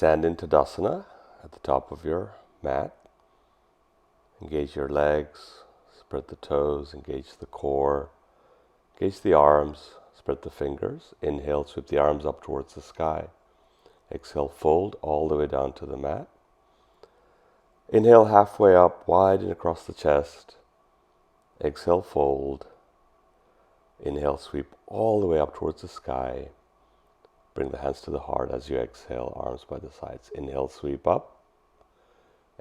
Stand in Tadasana at the top of your mat. Engage your legs, spread the toes, engage the core, engage the arms, spread the fingers. Inhale, sweep the arms up towards the sky. Exhale, fold all the way down to the mat. Inhale, halfway up, widen across the chest. Exhale, fold. Inhale, sweep all the way up towards the sky. Bring the hands to the heart as you exhale, arms by the sides. Inhale, sweep up.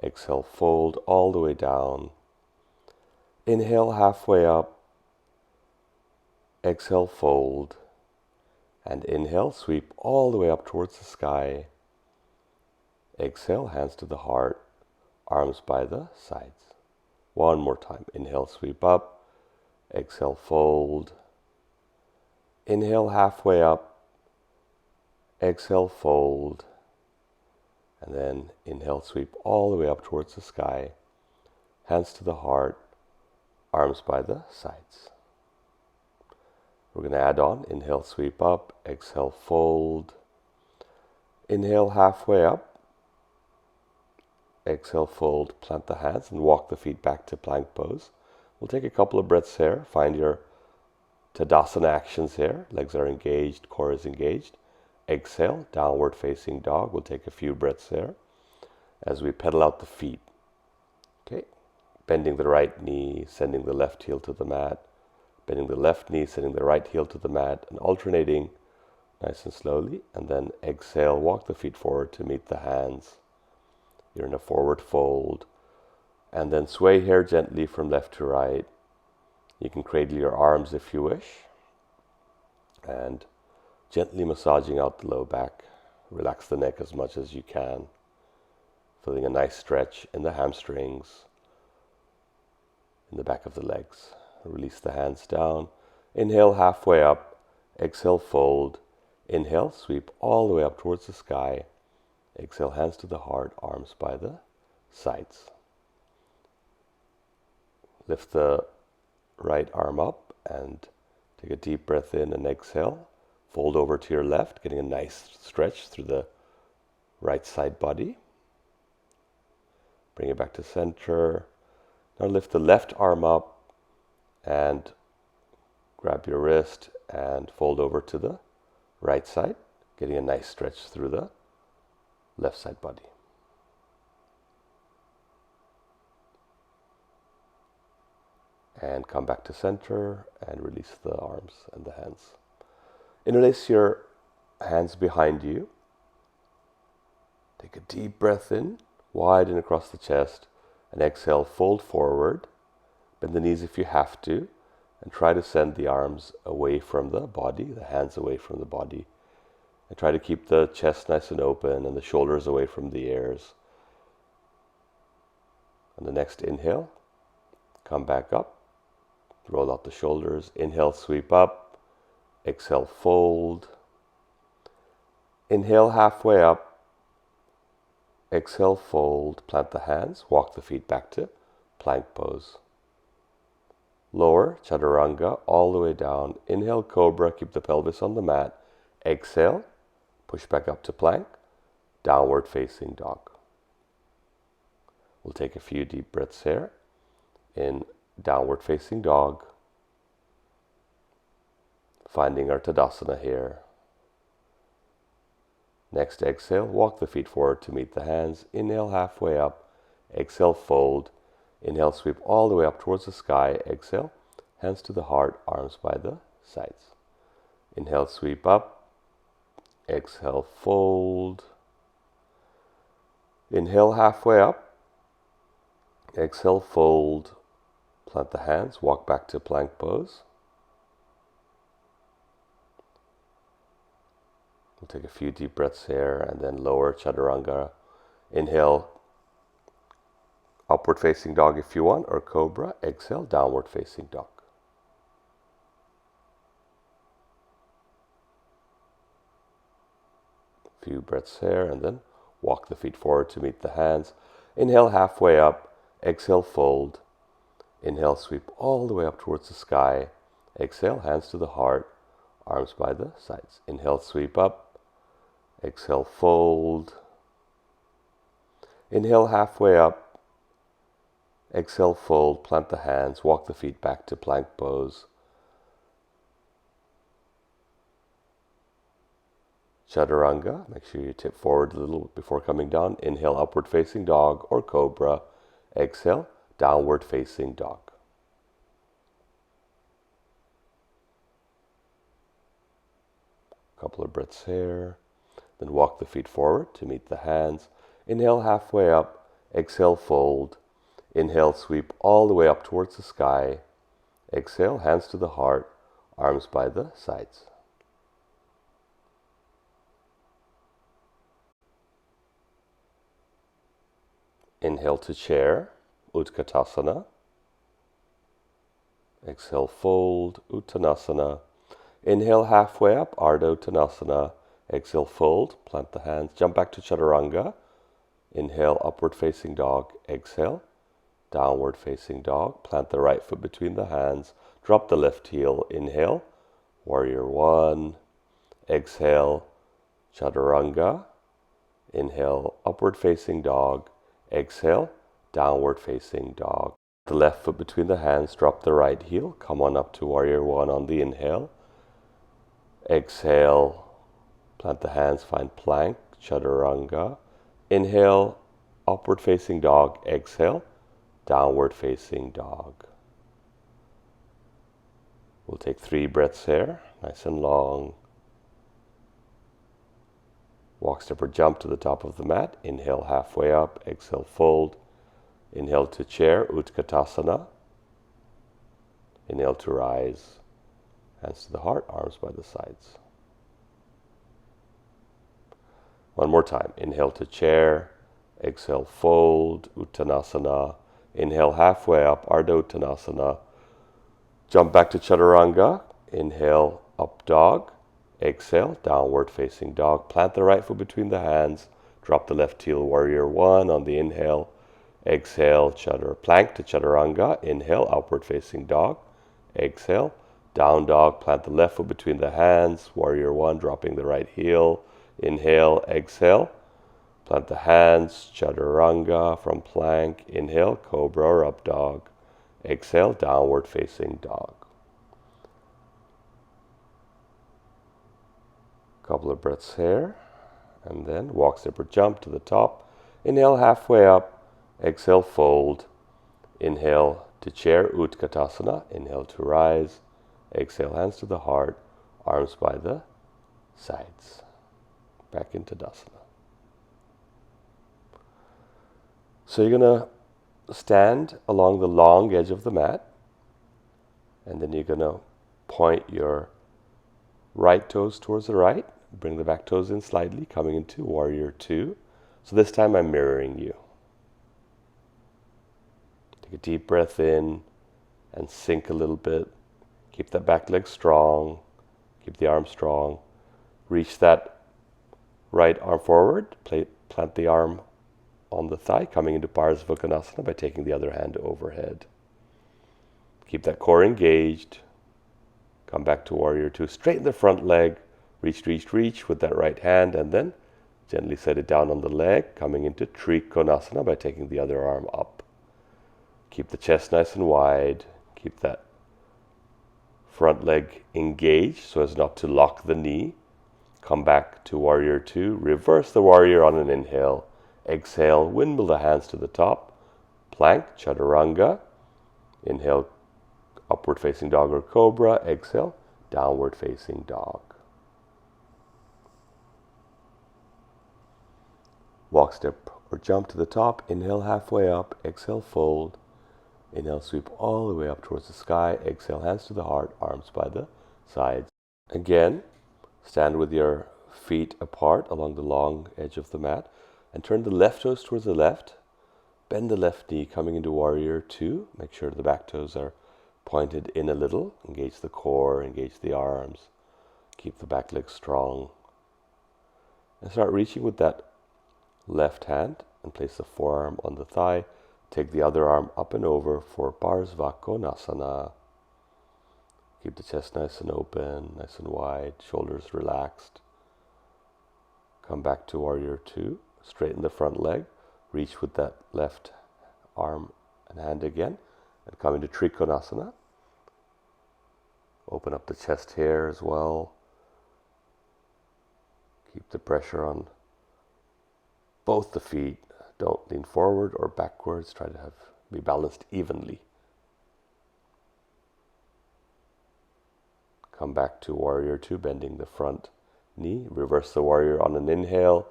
Exhale, fold all the way down. Inhale, halfway up. Exhale, fold. And inhale, sweep all the way up towards the sky. Exhale, hands to the heart, arms by the sides. One more time. Inhale, sweep up. Exhale, fold. Inhale, halfway up. Exhale, fold. And then inhale, sweep all the way up towards the sky. Hands to the heart, arms by the sides. We're going to add on. Inhale, sweep up. Exhale, fold. Inhale, halfway up. Exhale, fold. Plant the hands and walk the feet back to plank pose. We'll take a couple of breaths here. Find your Tadasana actions here. Legs are engaged, core is engaged. Exhale, downward facing dog. We'll take a few breaths here as we pedal out the feet. Okay, bending the right knee, sending the left heel to the mat. Bending the left knee, sending the right heel to the mat, and alternating nice and slowly. And then exhale, walk the feet forward to meet the hands. You're in a forward fold. And then sway here gently from left to right. You can cradle your arms if you wish. And gently massaging out the low back. Relax the neck as much as you can. Feeling a nice stretch in the hamstrings, in the back of the legs. Release the hands down. Inhale, halfway up. Exhale, fold. Inhale, sweep all the way up towards the sky. Exhale, hands to the heart, arms by the sides. Lift the right arm up and take a deep breath in and exhale. Fold over to your left, getting a nice stretch through the right side body. Bring it back to center. Now lift the left arm up and grab your wrist and fold over to the right side, getting a nice stretch through the left side body. And come back to center and release the arms and the hands. Interlace your hands behind you. Take a deep breath in, widen across the chest, and exhale, fold forward. Bend the knees if you have to, and try to send the arms away from the body, the hands away from the body. And try to keep the chest nice and open and the shoulders away from the ears. On the next inhale, come back up, roll out the shoulders. Inhale, sweep up. Exhale, fold. Inhale, halfway up. Exhale, fold. Plant the hands, walk the feet back to plank pose. Lower, chaturanga, all the way down. Inhale, cobra, keep the pelvis on the mat. Exhale, push back up to plank, downward facing dog. We'll take a few deep breaths here in downward facing dog. Finding our Tadasana here. Next exhale, walk the feet forward to meet the hands. Inhale, halfway up. Exhale, fold. Inhale, sweep all the way up towards the sky. Exhale, hands to the heart, arms by the sides. Inhale, sweep up. Exhale, fold. Inhale, halfway up. Exhale, fold. Plant the hands, walk back to plank pose. We'll take a few deep breaths here and then lower chaturanga. Inhale, upward facing dog if you want, or cobra. Exhale, downward facing dog. Few breaths here and then walk the feet forward to meet the hands. Inhale, halfway up. Exhale, fold. Inhale, sweep all the way up towards the sky. Exhale, hands to the heart, arms by the sides. Inhale, sweep up. Exhale, fold. Inhale halfway up. Exhale, fold, plant the hands, walk the feet back to plank pose. Chaturanga, make sure you tip forward a little before coming down. Inhale, upward facing dog or cobra. Exhale, downward facing dog. Couple of breaths here. Then walk the feet forward to meet the hands. Inhale halfway up. Exhale, fold. Inhale, sweep all the way up towards the sky. Exhale, hands to the heart, arms by the sides. Inhale to chair, Utkatasana. Exhale, fold, Uttanasana. Inhale halfway up, Ardha Uttanasana. Exhale, fold, plant the hands, jump back to Chaturanga. Inhale, upward facing dog. Exhale, downward facing dog. Plant the right foot between the hands. Drop the left heel. Inhale, warrior one. Exhale, Chaturanga. Inhale, upward facing dog. Exhale, downward facing dog. The left foot between the hands, drop the right heel. Come on up to warrior one on the inhale. Exhale, plant the hands, find plank, Chaturanga. Inhale, upward facing dog. Exhale, downward facing dog. We'll take 3 breaths here, nice and long. Walk, step, or jump to the top of the mat. Inhale halfway up. Exhale, fold. Inhale to chair, Utkatasana. Inhale to rise. Hands to the heart, arms by the sides. One more time. Inhale to chair. Exhale, fold, Uttanasana. Inhale halfway up, Ardha Uttanasana. Jump back to Chaturanga. Inhale, up dog. Exhale, downward facing dog. Plant the right foot between the hands. Drop the left heel, warrior one on the inhale. Exhale, plank to Chaturanga. Inhale, upward facing dog. Exhale, down dog. Plant the left foot between the hands. Warrior one, dropping the right heel. Inhale, exhale. Plant the hands, Chaturanga from plank. Inhale, cobra or up dog. Exhale, downward facing dog. Couple of breaths here, and then walk, step, or jump to the top. Inhale halfway up. Exhale, fold. Inhale to chair, Utkatasana. Inhale to rise. Exhale, hands to the heart, arms by the sides. Back into Dasana. So you're going to stand along the long edge of the mat, and then you're going to point your right toes towards the right. Bring the back toes in slightly, coming into warrior two. So this time I'm mirroring you. Take a deep breath in and sink a little bit. Keep that back leg strong. Keep the arm strong. Reach that right arm forward. Plant the arm on the thigh, coming into Parsvakonasana by taking the other hand overhead. Keep that core engaged. Come back to warrior two. Straighten the front leg. Reach, reach, reach with that right hand, and then gently set it down on the leg, coming into Trikonasana by taking the other arm up. Keep the chest nice and wide. Keep that front leg engaged so as not to lock the knee. Come back to warrior two. Reverse the warrior on an inhale. Exhale, windmill the hands to the top. Plank, Chaturanga. Inhale, upward facing dog or cobra. Exhale, downward facing dog. Walk, step, or jump to the top. Inhale halfway up. Exhale, fold. Inhale, sweep all the way up towards the sky. Exhale, hands to the heart, arms by the sides. Again, stand with your feet apart along the long edge of the mat and turn the left toes towards the left. Bend the left knee, coming into warrior two. Make sure the back toes are pointed in a little. Engage the core, engage the arms. Keep the back leg strong. And start reaching with that left hand and place the forearm on the thigh. Take the other arm up and over for Parsvakonasana. Keep the chest nice and open, nice and wide, shoulders relaxed. Come back to warrior two. Straighten the front leg. Reach with that left arm and hand again, and come into Trikonasana. Open up the chest here as well. Keep the pressure on both the feet. Don't lean forward or backwards. Try to be balanced evenly. Come back to Warrior 2, bending the front knee. Reverse the Warrior on an inhale.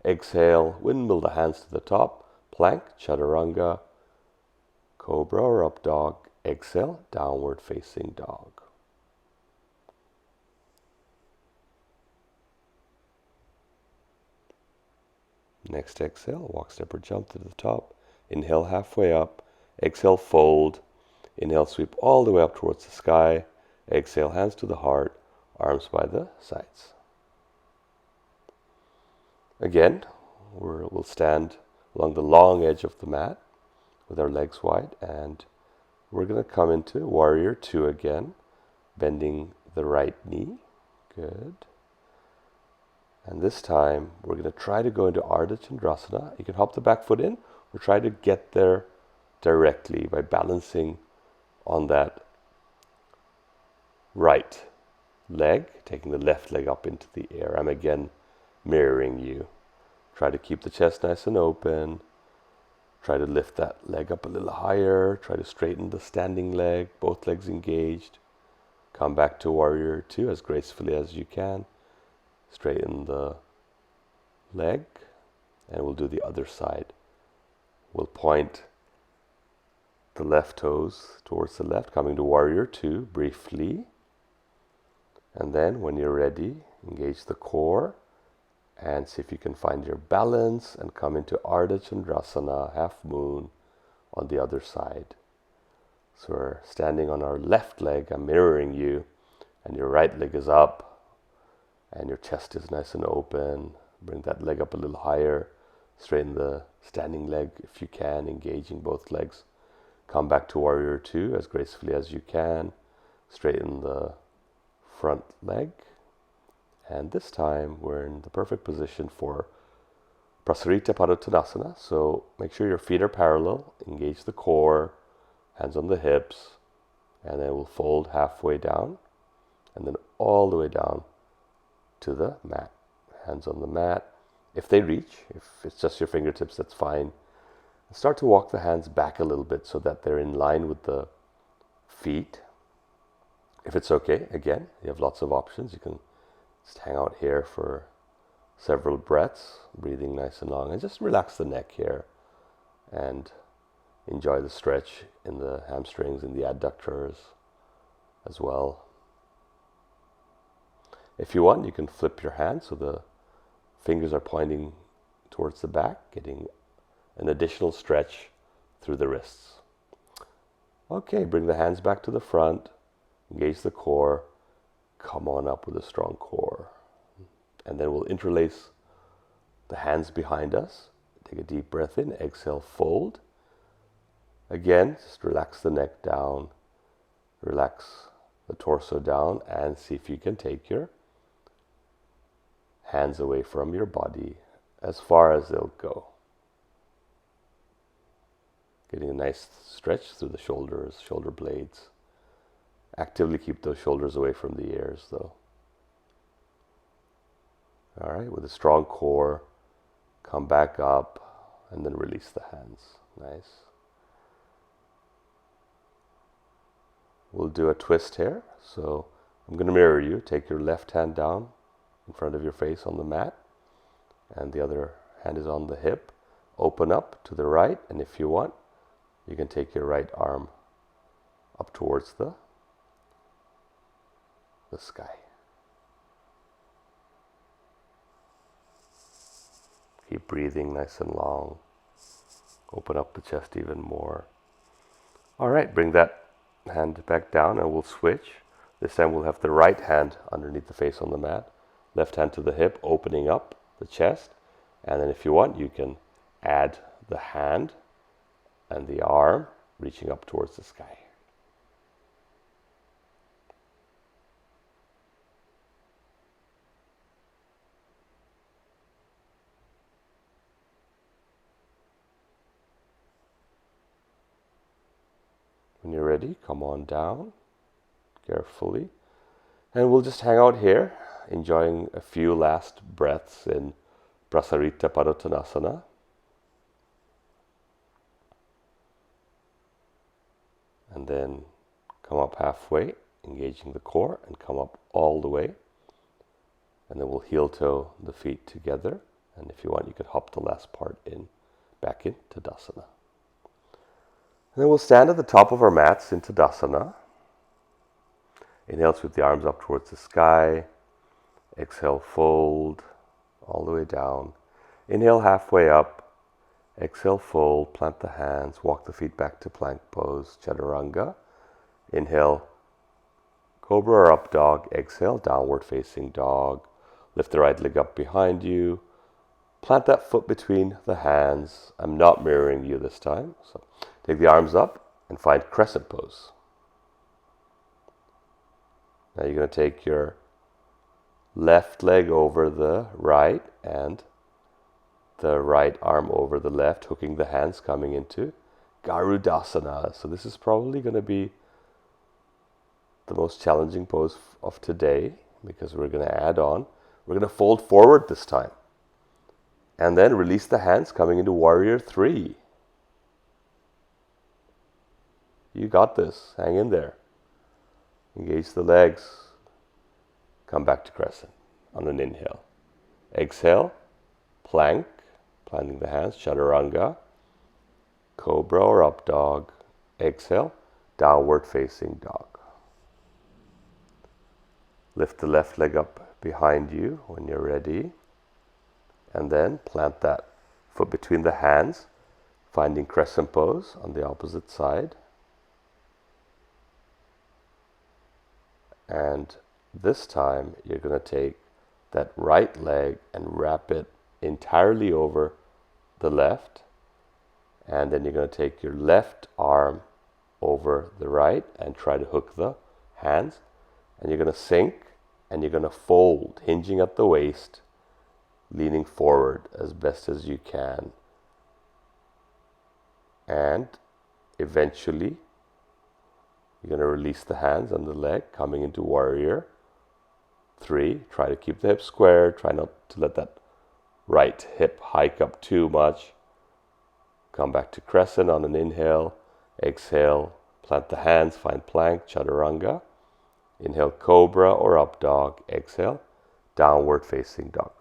Exhale, windmill the hands to the top. Plank, Chaturanga, Cobra or Up Dog. Exhale, Downward Facing Dog. Next exhale, walk, step, or jump to the top. Inhale, halfway up. Exhale, fold. Inhale, sweep all the way up towards the sky. Exhale, hands to the heart, arms by the sides. Again, we'll stand along the long edge of the mat with our legs wide, and we're going to come into Warrior 2 again, bending the right knee. Good. And this time, we're going to try to go into Ardha Chandrasana. You can hop the back foot in, or try to get there directly by balancing on that right leg, taking the left leg up into the air. I'm again mirroring you. Try to keep the chest nice and open. Try to lift that leg up a little higher. Try to straighten the standing leg, both legs engaged. Come back to Warrior 2 as gracefully as you can. Straighten the leg, and we'll do the other side. We'll point the left toes towards the left, coming to Warrior 2 briefly. And then when you're ready, engage the core and see if you can find your balance and come into Ardha Chandrasana, half moon, on the other side. So we're standing on our left leg, I'm mirroring you, and your right leg is up and your chest is nice and open. Bring that leg up a little higher, straighten the standing leg if you can, engaging both legs. Come back to Warrior 2 as gracefully as you can. Straighten the front leg, and this time we're in the perfect position for Prasarita Padottanasana. So make sure your feet are parallel, engage the core, hands on the hips, and then we'll fold halfway down and then all the way down to the mat. Hands on the mat. If they reach, if it's just your fingertips, that's fine. Start to walk the hands back a little bit so that they're in line with the feet. If it's okay, again, you have lots of options. You can just hang out here for several breaths, breathing nice and long, and just relax the neck here and enjoy the stretch in the hamstrings and the adductors as well. If you want, you can flip your hands so the fingers are pointing towards the back, getting an additional stretch through the wrists. Okay, bring the hands back to the front, engage the core, come on up with a strong core. And then we'll interlace the hands behind us. Take a deep breath in, exhale, fold. Again, just relax the neck down, relax the torso down, and see if you can take your hands away from your body as far as they'll go. Getting a nice stretch through the shoulders, shoulder blades. Actively keep those shoulders away from the ears though. All right, with a strong core, come back up and then release the hands. Nice. We'll do a twist here. So I'm going to mirror you. Take your left hand down in front of your face on the mat, and the other hand is on the hip. Open up to the right, and if you want, you can take your right arm up towards the sky. Keep breathing nice and long. Open up the chest even more. All right, bring that hand back down and we'll switch. This time we'll have the right hand underneath the face on the mat. Left hand to the hip, opening up the chest. And then if you want, you can add the hand and the arm reaching up towards the sky. When you're ready, come on down carefully. And we'll just hang out here, enjoying a few last breaths in Prasarita Padottanasana. And then come up halfway, engaging the core, and come up all the way. And then we'll heel toe the feet together. And if you want, you could hop the last part in, back in Tadasana. And then we'll stand at the top of our mats in Tadasana. Inhale, sweep the arms up towards the sky. Exhale, fold all the way down. Inhale, halfway up. Exhale, fold, plant the hands, walk the feet back to plank pose, chaturanga. Inhale, cobra or up dog. Exhale, downward facing dog. Lift the right leg up behind you. Plant that foot between the hands. I'm not mirroring you this time. So take the arms up and find crescent pose. Now you're going to take your left leg over the right and the right arm over the left, hooking the hands, coming into Garudasana. So this is probably going to be the most challenging pose of today, because we're going to add on. We're going to fold forward this time. And then release the hands, coming into Warrior 3. You got this. Hang in there. Engage the legs. Come back to crescent on an inhale. Exhale, plank, planting the hands, chaturanga, cobra or up dog. Exhale, downward facing dog. Lift the left leg up behind you when you're ready. And then plant that foot between the hands, finding crescent pose on the opposite side. And this time you're going to take that right leg and wrap it entirely over the left. And then you're going to take your left arm over the right and try to hook the hands. And you're going to sink and you're going to fold, hinging at the waist, leaning forward as best as you can. And eventually, you're going to release the hands and the leg, coming into Warrior 3. Try to keep the hips square. Try not to let that right hip hike up too much. Come back to crescent on an inhale. Exhale, plant the hands, find plank, chaturanga. Inhale, cobra or up dog. Exhale, downward facing dog.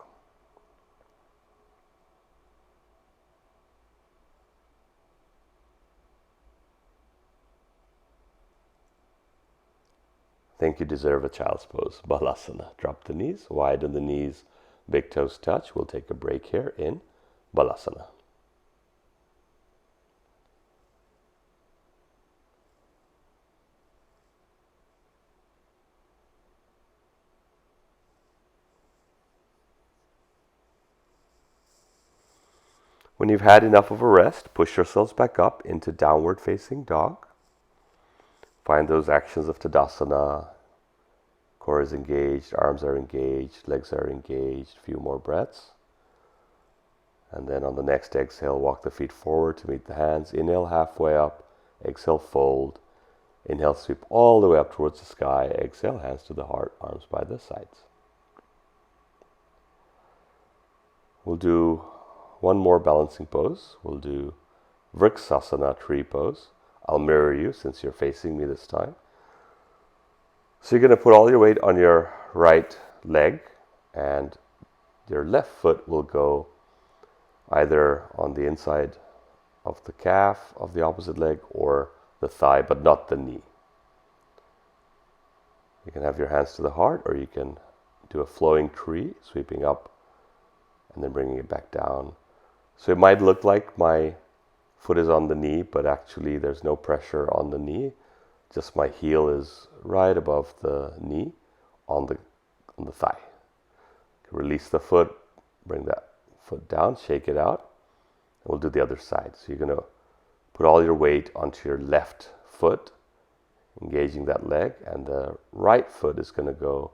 Think you deserve a child's pose. Balasana. Drop the knees, widen the knees, big toes touch. We'll take a break here in Balasana. When you've had enough of a rest, push yourselves back up into downward facing dog. Find those actions of Tadasana. Core is engaged, arms are engaged, legs are engaged. A few more breaths. And then on the next exhale, walk the feet forward to meet the hands. Inhale, halfway up. Exhale, fold. Inhale, sweep all the way up towards the sky. Exhale, hands to the heart, arms by the sides. We'll do one more balancing pose. We'll do Vriksasana, tree pose. I'll mirror you since you're facing me this time. So you're going to put all your weight on your right leg, and your left foot will go either on the inside of the calf of the opposite leg or the thigh, but not the knee. You can have your hands to the heart, or you can do a flowing tree, sweeping up and then bringing it back down. So it might look like my foot is on the knee, but actually there's no pressure on the knee. Just my heel is right above the knee on the thigh. Release the foot, bring that foot down, shake it out, and we'll do the other side. So you're going to put all your weight onto your left foot, engaging that leg, and the right foot is going to go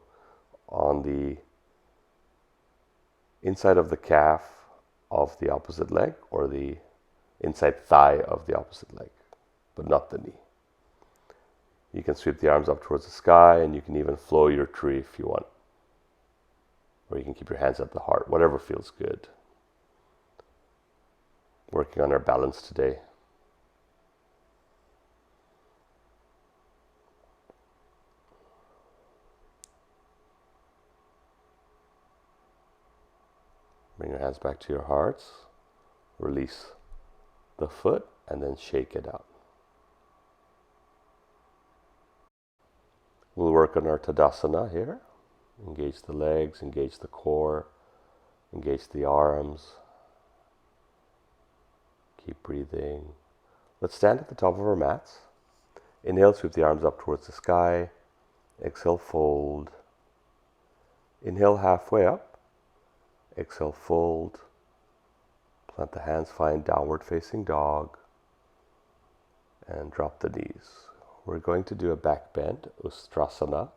on the inside of the calf of the opposite leg, or the inside thigh of the opposite leg, but not the knee. You can sweep the arms up towards the sky, and you can even flow your tree if you want. Or you can keep your hands at the heart, whatever feels good. Working on our balance today. Bring your hands back to your hearts. Release the foot and then shake it out. We'll work on our Tadasana here. Engage the legs, engage the core, engage the arms. Keep breathing. Let's stand at the top of our mats. Inhale, sweep the arms up towards the sky. Exhale, fold. Inhale, halfway up. Exhale, fold. Plant the hands, find downward facing dog. And drop the knees. We're going to do a back bend, Ustrasana,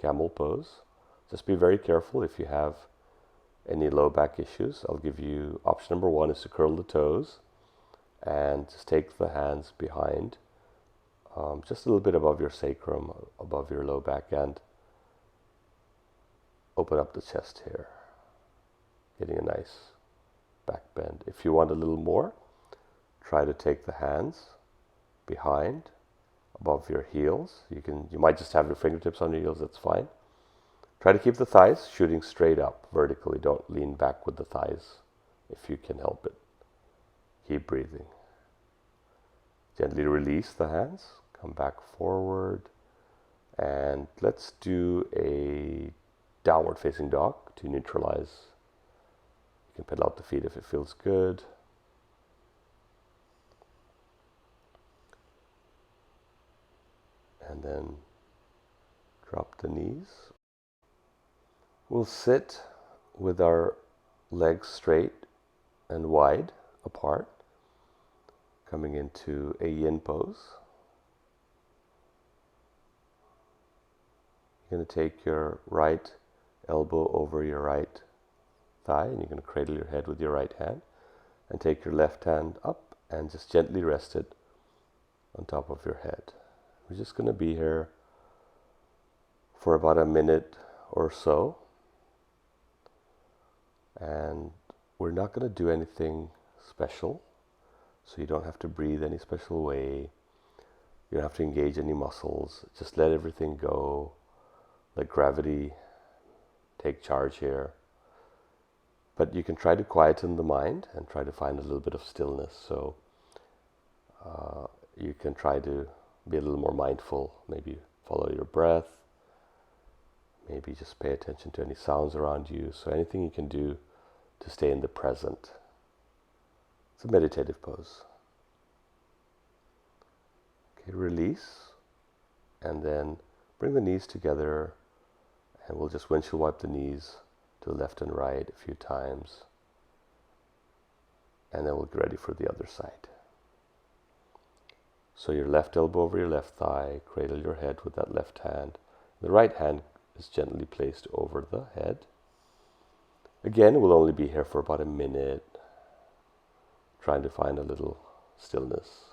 camel pose. Just be very careful if you have any low back issues. I'll give you option number 1 is to curl the toes and just take the hands behind, just a little bit above your sacrum, above your low back, and open up the chest here, getting a nice back bend. If you want a little more, try to take the hands behind, above your heels. You might just have your fingertips on your heels, that's fine. Try to keep the thighs shooting straight up vertically. Don't lean back with the thighs if you can help it. Keep breathing. Gently release the hands. Come back forward. And let's do a downward facing dog to neutralize. You can pedal out the feet if it feels good. And then drop the knees. We'll sit with our legs straight and wide apart, coming into a yin pose. You're going to take your right elbow over your right thigh, and you're going to cradle your head with your right hand, and take your left hand up and just gently rest it on top of your head. We're just going to be here for about a minute or so. And we're not going to do anything special, so you don't have to breathe any special way. You don't have to engage any muscles. Just let everything go. Let gravity take charge here. But you can try to quieten the mind and try to find a little bit of stillness. So you can try to be a little more mindful. Maybe follow your breath. Maybe just pay attention to any sounds around you. So anything you can do to stay in the present. It's a meditative pose. Okay, release, and then bring the knees together, and we'll just windshield wipe the knees to the left and right a few times, and then we'll get ready for the other side. So your left elbow over your left thigh, cradle your head with that left hand. The right hand is gently placed over the head. Again, we'll only be here for about a minute, trying to find a little stillness,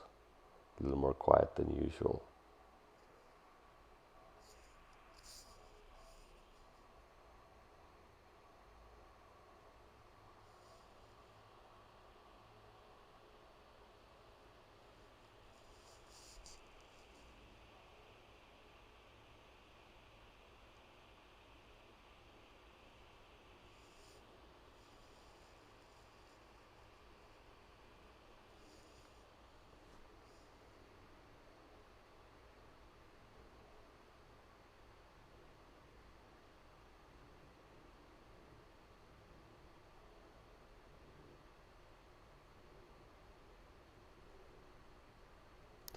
a little more quiet than usual.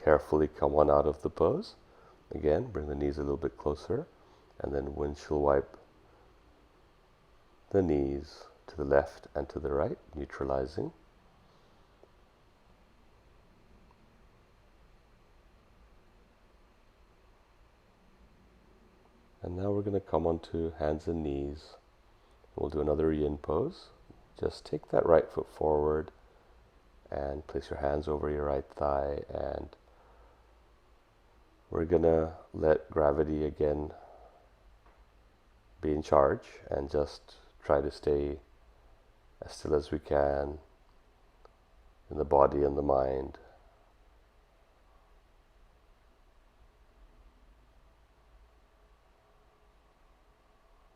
Carefully come on out of the pose. Again, bring the knees a little bit closer, and then windshield wipe the knees to the left and to the right, neutralizing. And now we're going to come onto hands and knees. We'll do another yin pose. Just take that right foot forward and place your hands over your right thigh and We're gonna let gravity again be in charge and just try to stay as still as we can in the body and the mind.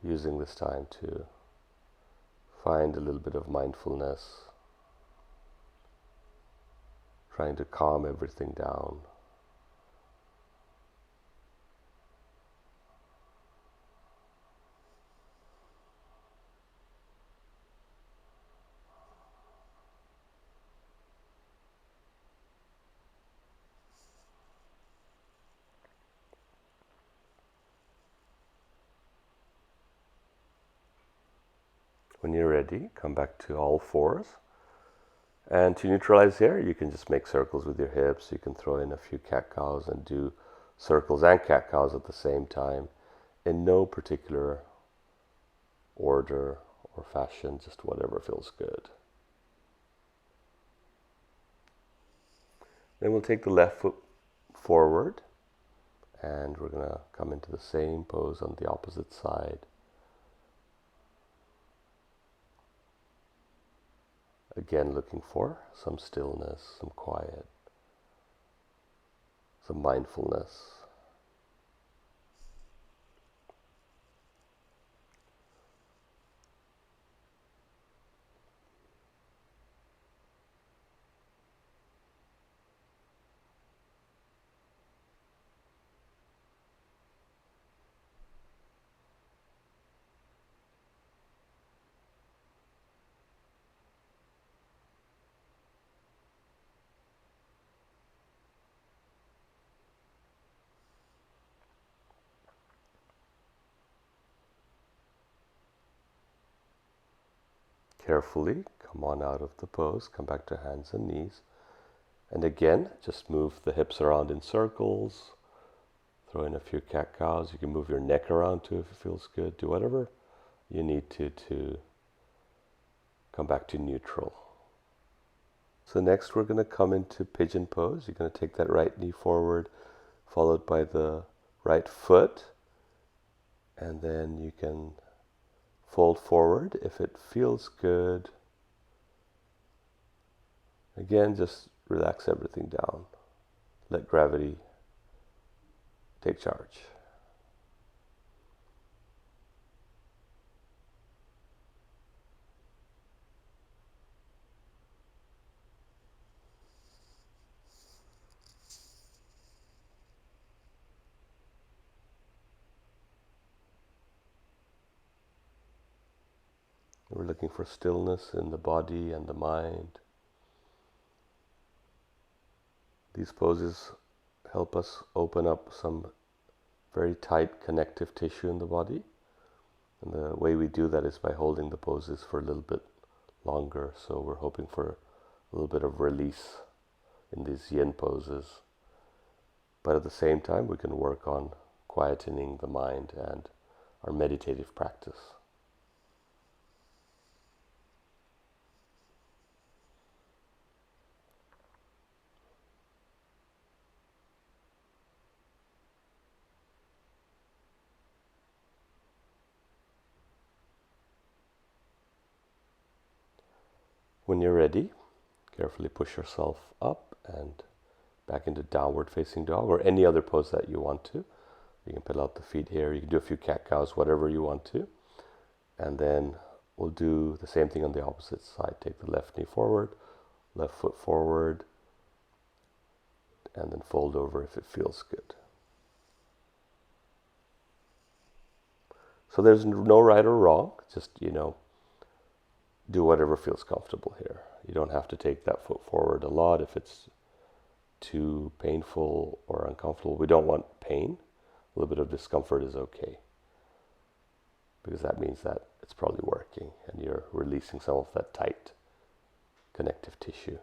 Using this time to find a little bit of mindfulness, trying to calm everything down. When you're ready, come back to all fours. And to neutralize the air, you can just make circles with your hips. You can throw in a few cat-cows and do circles and cat-cows at the same time in no particular order or fashion, just whatever feels good. Then we'll take the left foot forward and we're going to come into the same pose on the opposite side. Again, looking for some stillness, some quiet, some mindfulness. Carefully come on out of the pose, come back to hands and knees. And again, just move the hips around in circles. Throw in a few cat-cows. You can move your neck around too if it feels good. Do whatever you need to come back to neutral. So next we're going to come into pigeon pose. You're going to take that right knee forward, followed by the right foot. And then you can fold forward if it feels good. Again, just relax everything down. Let gravity take charge. We're looking for stillness in the body and the mind. These poses help us open up some very tight connective tissue in the body. And the way we do that is by holding the poses for a little bit longer. So we're hoping for a little bit of release in these yin poses. But at the same time, we can work on quietening the mind and our meditative practice. When you're ready, carefully push yourself up and back into downward facing dog or any other pose that you want to. You can put out the feet here. You can do a few cat-cows, whatever you want to. And then we'll do the same thing on the opposite side. Take the left knee forward, left foot forward, and then fold over if it feels good. So there's no right or wrong. Just, do whatever feels comfortable here. You don't have to take that foot forward a lot if it's too painful or uncomfortable. We don't want pain. A little bit of discomfort is okay, because that means that it's probably working and you're releasing some of that tight connective tissue.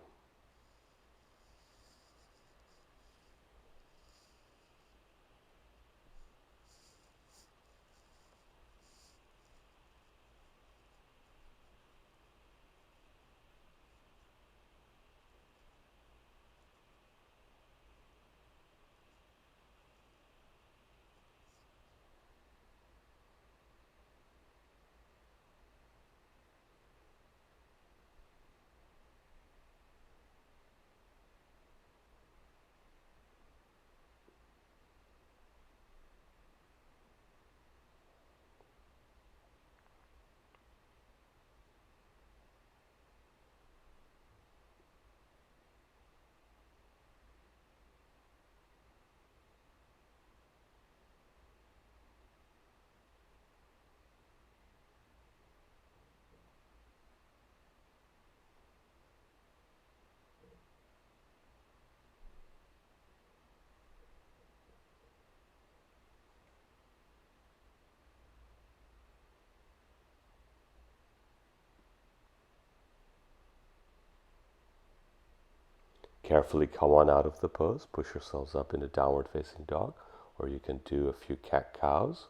Carefully come on out of the pose, push yourselves up into downward facing dog, or you can do a few cat-cows,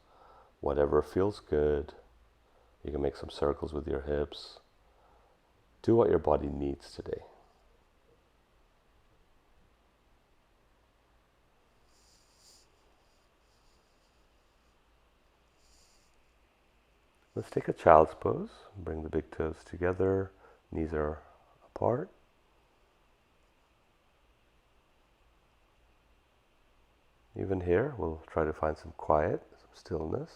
whatever feels good. You can make some circles with your hips. Do what your body needs today. Let's take a child's pose. Bring the big toes together, knees are apart. Even here, we'll try to find some quiet, some stillness.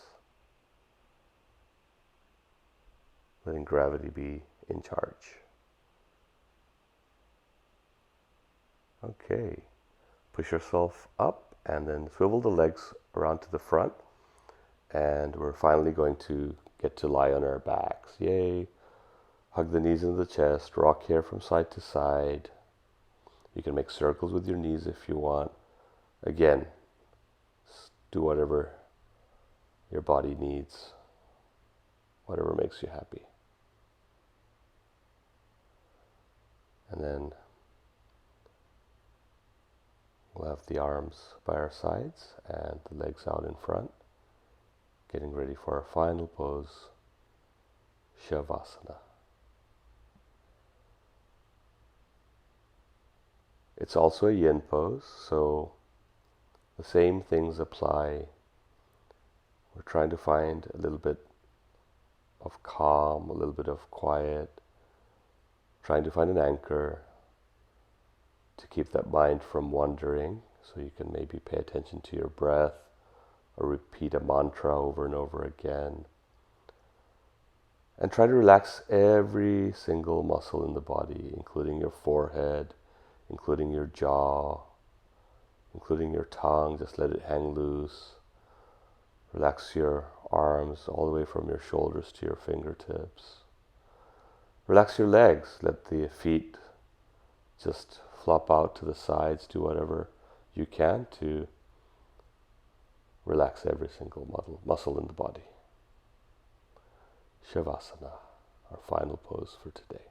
Letting gravity be in charge. Okay, push yourself up and then swivel the legs around to the front. And we're finally going to get to lie on our backs. Yay! Hug the knees into the chest, rock here from side to side. You can make circles with your knees if you want. Again, do whatever your body needs, whatever makes you happy. And then we'll have the arms by our sides and the legs out in front, getting ready for our final pose, Shavasana. It's also a yin pose, so the same things apply. We're trying to find a little bit of calm, a little bit of quiet, trying to find an anchor to keep that mind from wandering, so you can maybe pay attention to your breath or repeat a mantra over and over again. And try to relax every single muscle in the body, including your forehead, including your jaw, including your tongue. Just let it hang loose. Relax your arms all the way from your shoulders to your fingertips. Relax your legs. Let the feet just flop out to the sides. Do whatever you can to relax every single muscle in the body. Shavasana, our final pose for today.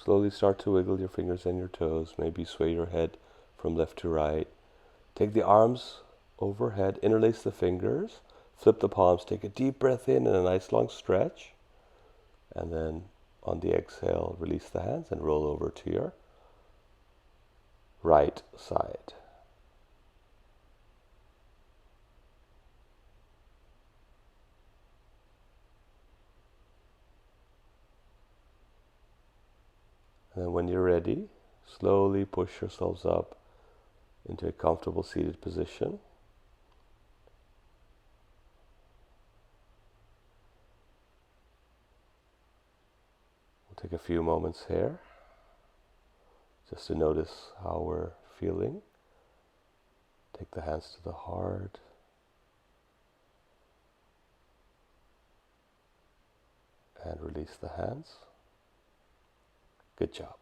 Slowly start to wiggle your fingers and your toes. Maybe sway your head from left to right. Take the arms overhead, interlace the fingers, flip the palms, take a deep breath in and a nice long stretch. And then on the exhale, release the hands and roll over to your right side. And then when you're ready, slowly push yourselves up into a comfortable seated position. We'll take a few moments here just to notice how we're feeling. Take the hands to the heart. And release the hands. Good job.